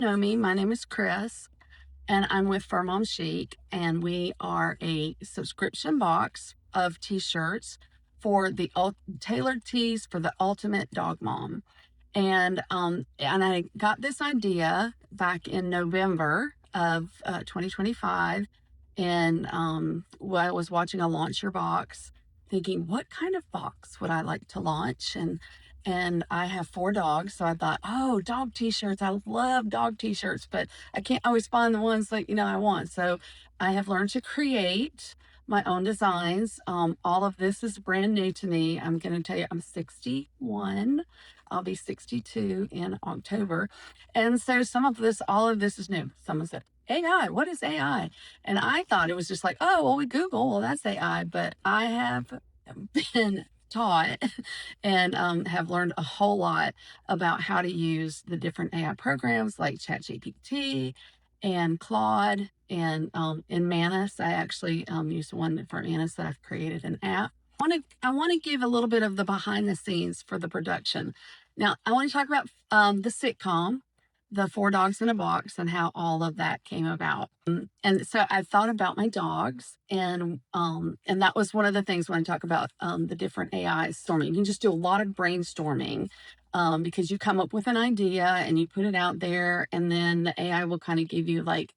Know me, my name is Chris, and I'm with Fur Mom Chic, and we are a subscription box of t-shirts for the tailored tees for the ultimate dog mom. And I got this idea back in November of 2025, and while I was watching a Launch Your Box, thinking, what kind of box would I like to launch? And I have 4 dogs, so I thought, oh, dog t-shirts. I love dog t-shirts, but I can't always find the ones that I want. So I have learned to create my own designs. All of this is brand new to me. I'm going to tell you, I'm 61. I'll be 62 in October. And so all of this is new. Someone said, AI, what is AI? And I thought it was just like, oh, well, we Google, well, that's AI. But I have been taught and have learned a whole lot about how to use the different AI programs like ChatGPT and Claude and Manus. I actually use one for Manus that I've created an app. I want to give a little bit of the behind the scenes for the production. Now, I want to talk about the sitcom, the 4 Dogs in a Box, and how all of that came about. And so I thought about my dogs, and that was one of the things when I talk about the different AI storming. You can just do a lot of brainstorming because you come up with an idea and you put it out there, and then the AI will kind of give you like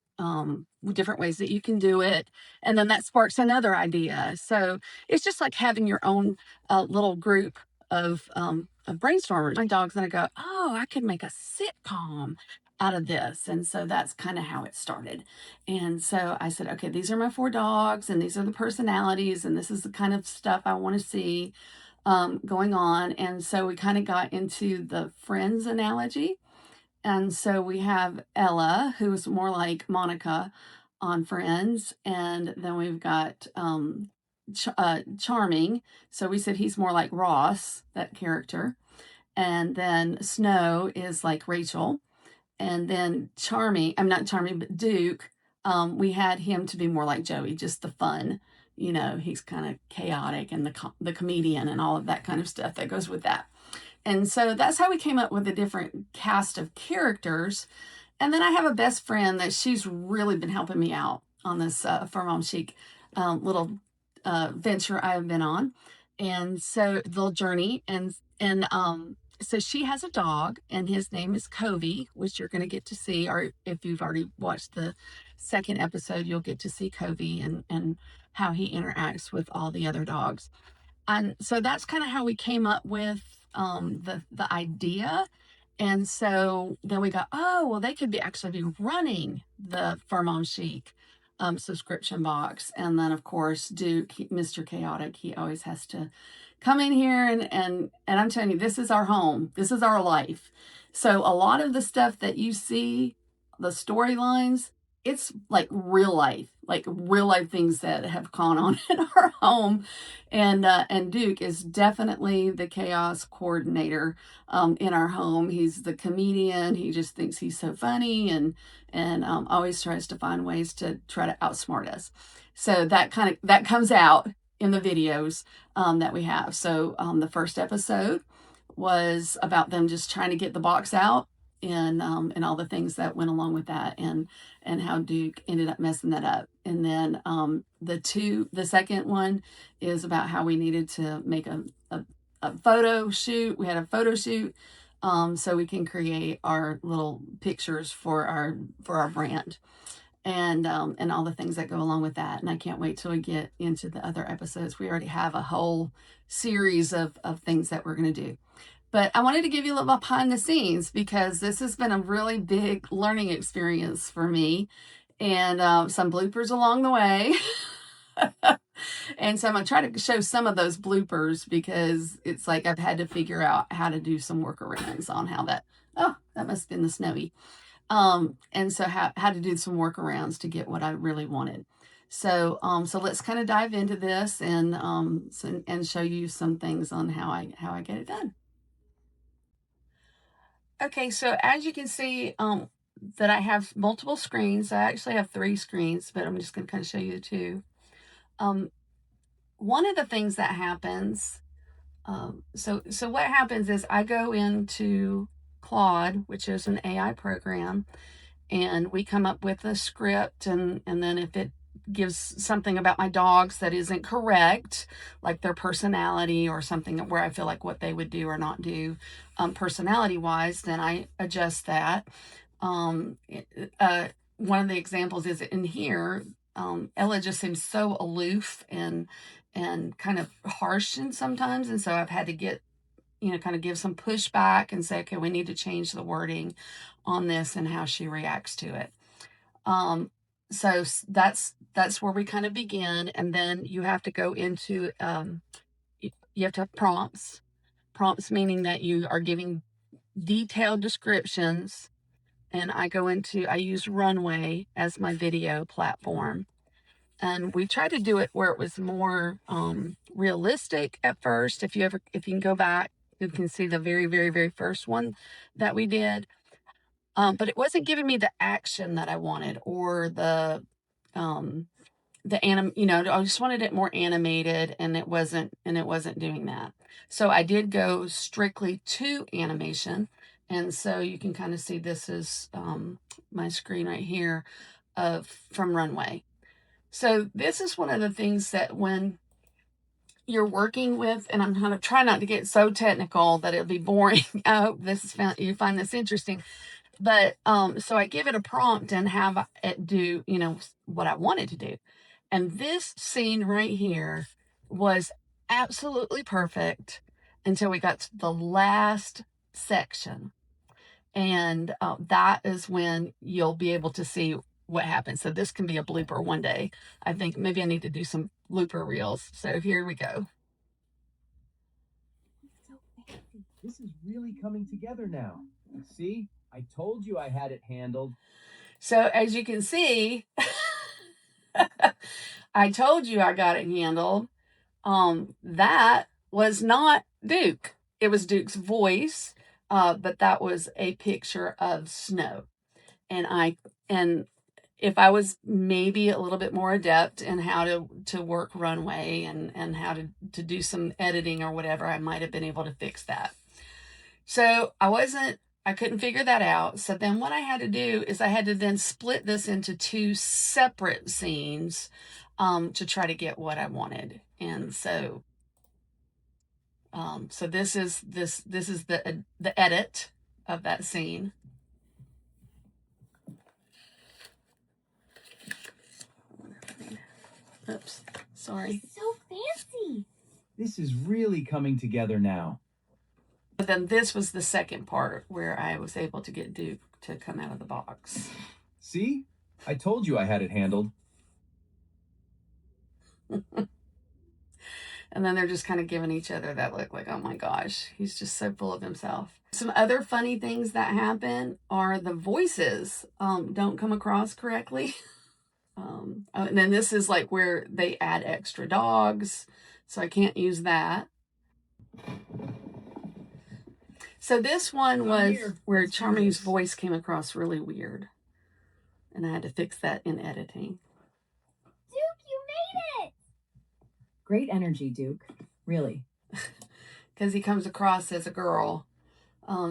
different ways that you can do it, and then that sparks another idea. So it's just like having your own little group of brainstormers. My dogs, and I go, oh, I could make a sitcom out of this. And so that's kind of how it started. And so I said, okay, these are my 4 dogs, and these are the personalities, and this is the kind of stuff I want to see going on. And so we kind of got into the Friends analogy. And so we have Ella, who's more like Monica on Friends. And then we've got Charming. So we said he's more like Ross, that character. And then Snow is like Rachel. And then I'm not Charming, but Duke, we had him to be more like Joey, just the fun. He's kind of chaotic, and the comedian and all of that kind of stuff that goes with that. And so that's how we came up with a different cast of characters. And then I have a best friend that she's really been helping me out on this Fur Mom Chic little venture I have been on. And so the journey, and so she has a dog, and his name is Kovee, which you're going to get to see, or if you've already watched the second episode, you'll get to see Kovee and how he interacts with all the other dogs. And so that's kind of how we came up with the idea. And so then we got, oh, well, they could actually be running the Fur Mom Chic subscription box. And then, of course, Duke, Mr. Chaotic, he always has to come in here, and I'm telling you, this is our home. This is our life. So a lot of the stuff that you see, the storylines, it's like real life things that have gone on in our home. And Duke is definitely the chaos coordinator in our home. He's the comedian. He just thinks he's so funny, and always tries to find ways to try to outsmart us. So that comes out in the videos that we have. So the first episode was about them just trying to get the box out, and all the things that went along with that, and how Duke ended up messing that up. And then the second one is about how we needed to make a photo shoot. We had a photo shoot so we can create our little pictures for our brand, and all the things that go along with that. And I can't wait till we get into the other episodes. We already have a whole series of things that we're going to do. But I wanted to give you a little behind the scenes, because this has been a really big learning experience for me, and some bloopers along the way. And so I'm going to try to show some of those bloopers, because it's like I've had to figure out how to do some workarounds on how that must have been the snowy. And so how to do some workarounds to get what I really wanted. So let's kind of dive into this, and show you some things on how I get it done. Okay, so as you can see, that I have multiple screens. I actually have 3 screens, but I'm just going to kind of show you the 2. One of the things that happens, so what happens is I go into Claude, which is an AI program, and we come up with a script, and then if it gives something about my dogs that isn't correct, like their personality or something where I feel like what they would do or not do personality wise, then I adjust that. One of the examples is in here, Ella just seems so aloof and kind of harsh and sometimes, and so I've had to get, kind of give some pushback and say, okay, we need to change the wording on this and how she reacts to it. So that's where we kind of begin, and then you have to go into you have to have prompts. Prompts meaning that you are giving detailed descriptions, and I use Runway as my video platform. And we tried to do it where it was more realistic at first. If you can go back, you can see the very, very, very first one that we did. But it wasn't giving me the action that I wanted, or the I just wanted it more animated, and it wasn't doing that. So I did go strictly to animation. And so you can kind of see this is my screen right here from Runway. So this is one of the things that when you're working with, and I'm kind of trying not to get so technical that it'll be boring. I hope you find this interesting. But so I give it a prompt and have it do, what I wanted to do. And this scene right here was absolutely perfect until we got to the last section. And that is when you'll be able to see what happens. So this can be a blooper one day. I think maybe I need to do some blooper reels. So here we go. So fancy. This is really coming together now. See, I told you I had it handled. So as you can see, I told you I got it handled. That was not Duke. It was Duke's voice, but that was a picture of snow. And if I was maybe a little bit more adept in how to work Runway and how to do some editing or whatever, I might have been able to fix that. So I couldn't figure that out. So then what I had to do is I had to then split this into two separate scenes to try to get what I wanted. And so so this is the edit of that scene. Oops, sorry. So fancy. This is really coming together now. But then this was the second part where I was able to get Duke to come out of the box. See? I told you I had it handled. And then they're just kind of giving each other that look like, oh my gosh, he's just so full of himself. Some other funny things that happen are the voices don't come across correctly. And then this is like where they add extra dogs, so I can't use that. So this one was where Charmy's voice came across really weird, and I had to fix that in editing. Duke, you made it! Great energy, Duke. Really. Because he comes across as a girl.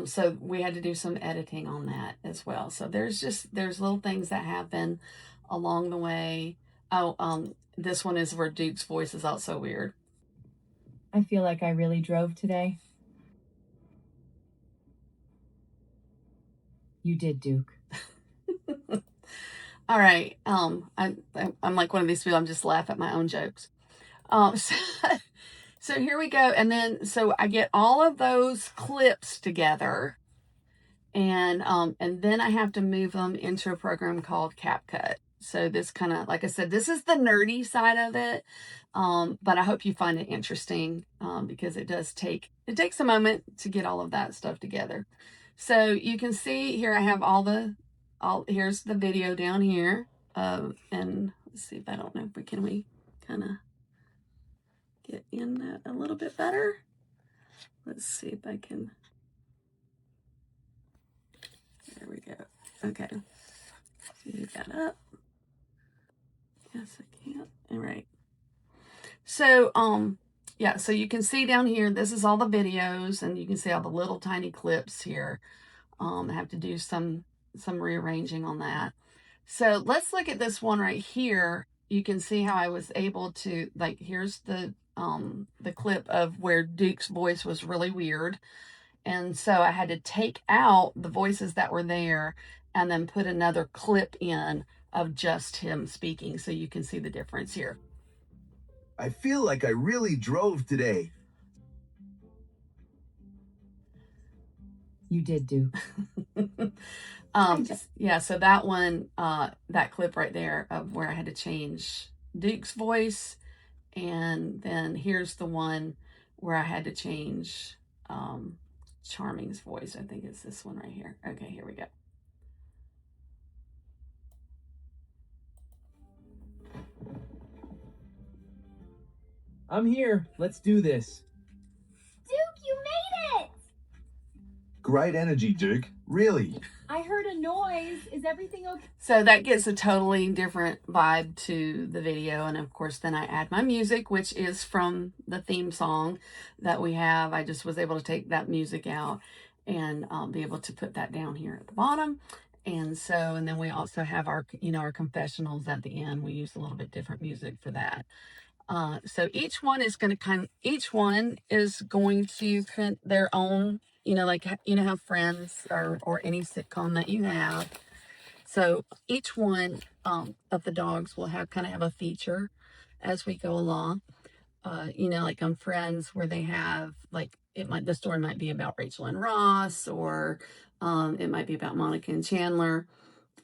So we had to do some editing on that as well. So there's little things that happen along the way. This one is where Duke's voice is also weird. I feel like I really drove today. You did, Duke. All right. I'm like one of these people. I'm just laugh at my own jokes. So here we go. And then, so I get all of those clips together, and then I have to move them into a program called CapCut. So this kind of, like I said, this is the nerdy side of it. But I hope you find it interesting, because it takes a moment to get all of that stuff together. So you can see here, I have here's the video down here. And let's see if we kind of get in that a little bit better. Let's see if I can. There we go. Okay. Move that up. Yes, I can. All right. So, yeah, so you can see down here, this is all the videos, and you can see all the little tiny clips here. I have to do some rearranging on that. So let's look at this one right here. You can see how I was able to, like, here's the clip of where Duke's voice was really weird. And so I had to take out the voices that were there and then put another clip in of just him speaking, so you can see the difference here. I feel like I really drove today. You did, Duke. Yeah, so that one, that clip right there of where I had to change Duke's voice, and then here's the one where I had to change Charming's voice. I think it's this one right here. Okay, here we go. I'm here. Let's do this. Duke, you made it! Great energy, Duke. Really. I heard a noise. Is everything okay? So that gives a totally different vibe to the video. And of course, then I add my music, which is from the theme song that we have. I just was able to take that music out and be able to put that down here at the bottom. And so, and then we also have our, our confessionals at the end. We use a little bit different music for that. So each one is going to their own, like, have Friends or any sitcom that you have. So each one of the dogs will have a feature as we go along. Like on Friends, where they have, like, the story might be about Rachel and Ross, or it might be about Monica and Chandler.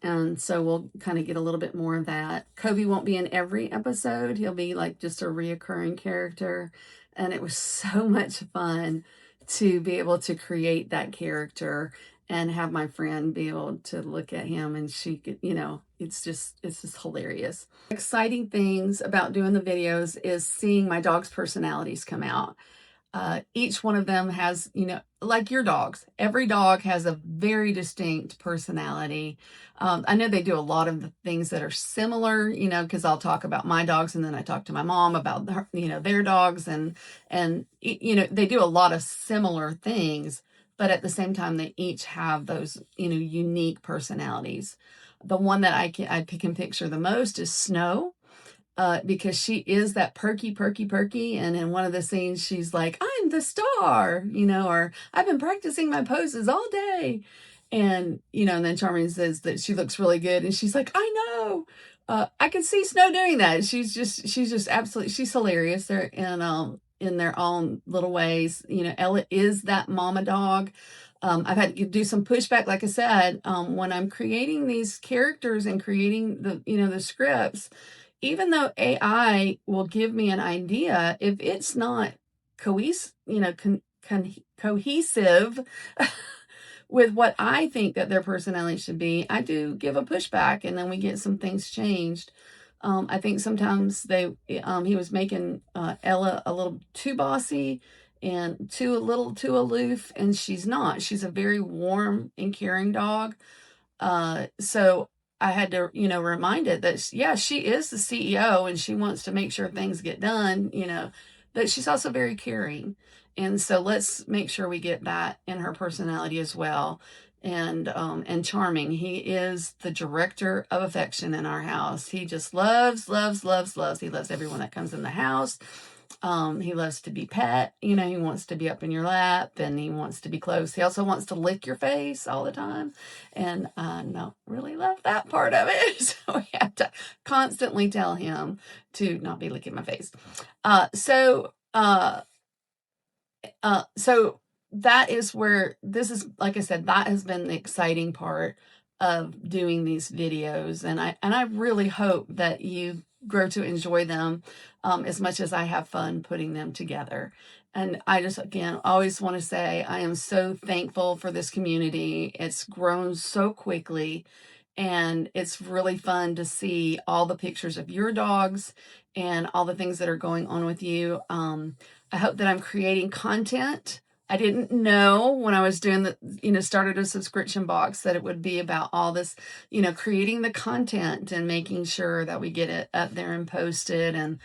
And so we'll kind of get a little bit more of that. Kovee won't be in every episode. He'll be like just a reoccurring character. And it was so much fun to be able to create that character and have my friend be able to look at him, and she could, it's just hilarious. Exciting things about doing the videos is seeing my dogs' personalities come out. Each one of them has, like your dogs, every dog has a very distinct personality. I know they do a lot of the things that are similar, because I'll talk about my dogs, and then I talk to my mom about their dogs, and they do a lot of similar things, but at the same time, they each have those, unique personalities. The one that I can picture the most is Snow. Because she is that perky. And in one of the scenes, she's like, I'm the star, or I've been practicing my poses all day. And, and then Charming says that she looks really good. And she's like, I know. I can see Snow doing that. She's just absolutely, she's hilarious. They're in their own little ways. Ella is that mama dog. I've had to do some pushback, like I said, when I'm creating these characters and creating the scripts. Even though AI will give me an idea, if it's not cohesive with what I think that their personality should be, I do give a pushback, and then we get some things changed. I think sometimes he was making Ella a little too bossy and a little too aloof, and she's not. She's a very warm and caring dog. So I had to, remind it that, yeah, she is the CEO and she wants to make sure things get done, but she's also very caring. And so let's make sure we get that in her personality as well. And Charming, he is the director of affection in our house. He just loves. He loves everyone that comes in the house. He loves to be pet, he wants to be up in your lap, and he wants to be close. He also wants to lick your face all the time. And I don't really love that part of it. So we have to constantly tell him to not be licking my face. So that is where this is, like I said, that has been the exciting part of doing these videos. And I really hope that you grow to enjoy them as much as I have fun putting them together. And I just, again, always want to say I am so thankful for this community. It's grown so quickly, and it's really fun to see all the pictures of your dogs and all the things that are going on with you. I hope that I'm creating content. I didn't know when I was doing started a subscription box that it would be about all this, creating the content and making sure that we get it up there and posted. And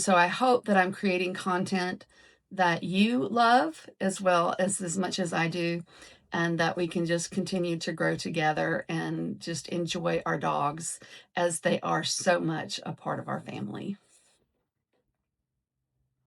so I hope that I'm creating content that you love as well as much as I do. and that we can just continue to grow together and just enjoy our dogs as they are so much a part of our family.